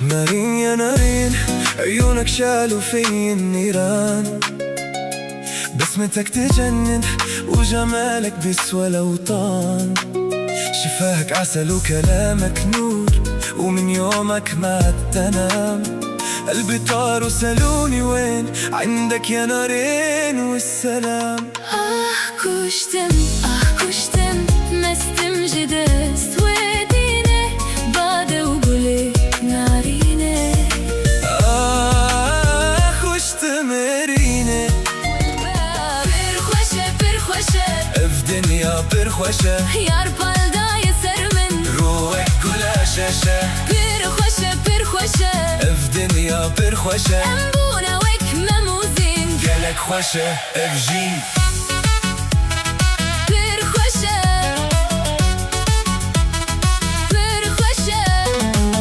نارين يا نارين، عيونك شالوا في النيران، بسمتك تجنن وجمالك بيسوى الأوطان. شفاهك عسل وكلامك نور، ومن يومك ما تنام. قلبي طار وسألوني وين عندك يا نارين والسلام. كشتم كشتم مستم جدست ودينه بعد وقولي نارينه. كشتم رينه برخوشة برخوشة في دنيا برخوشة، يار بالدا يسر من روحك كلها شاشة. برخوشة برخوشة في دنيا برخوشة، أمبونا وك مموزين قالك خوشة افجي.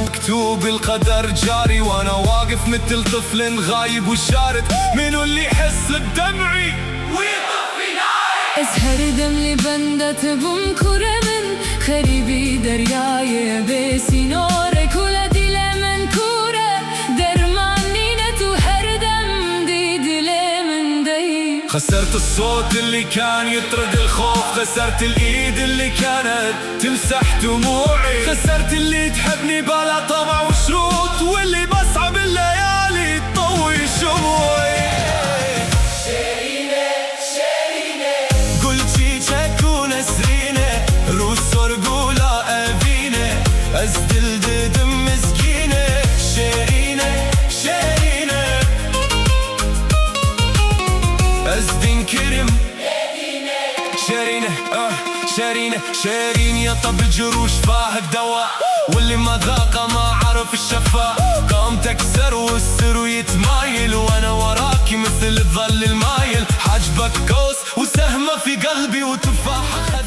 مكتوب القدر جاري، وانا واقف مثل طفل غايب وشارد. منو اللي يحس بدمعي ويطفي ناري؟ اسهر دم لبندت بمكرة من خريبي درياي بيسي نورك ولدي لمن كورة درمانينة وهردم دي لمن دي. خسرت الصوت اللي كان يطرد الخوف، خسرت الايد اللي كانت تمسح دموعي، خسرت اللي تحبني بلا طمع وشروط، واللي بسعى بالليالي تطوي شموعي. شيرينة شيرينة قلت شيشك ونسرينة، روس ورقولا أبينة أزدل دم مسكينة. شيرينة شيرينة أزدين كرم شيرينة شيرينة شيرين يا طب الجروش فاه الدواء، واللي ما ذاق ما عرف الشفاء. قام تكسر والسر يتمايل، وانا وراكي مثل الظل المايل. حاجبك كوس وسهمة في قلبي وتفاحة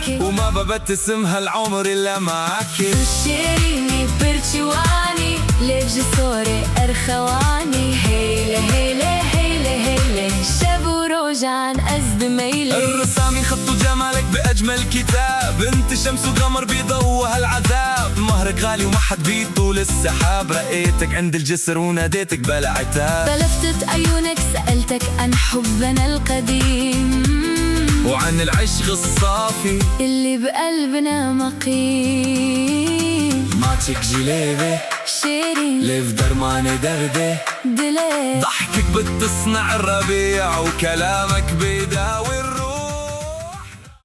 وما ببتسم هالعمر الا معاكي. شيريني برشواني ليج صوري ارخواني. هيلة هيلة هيلة هيلة شابو روجان أزد ميلي. الرسامي خطوا جمالك بأجمل كتاب، انت شمس وقمر بيضوها العذاب. مهرك غالي وما حد بيطول السحاب، رأيتك عند الجسر وناديتك بلا عتاب. بلفتت عيونك سألتك عن حبنا القديم، وعن العشق الصافي اللي بقلبنا مقيم. ماتشك جليبي شيرين ليف درماني دردي دلي. ضحكك بتصنع الربيع، وكلامك بيداوي الربيع.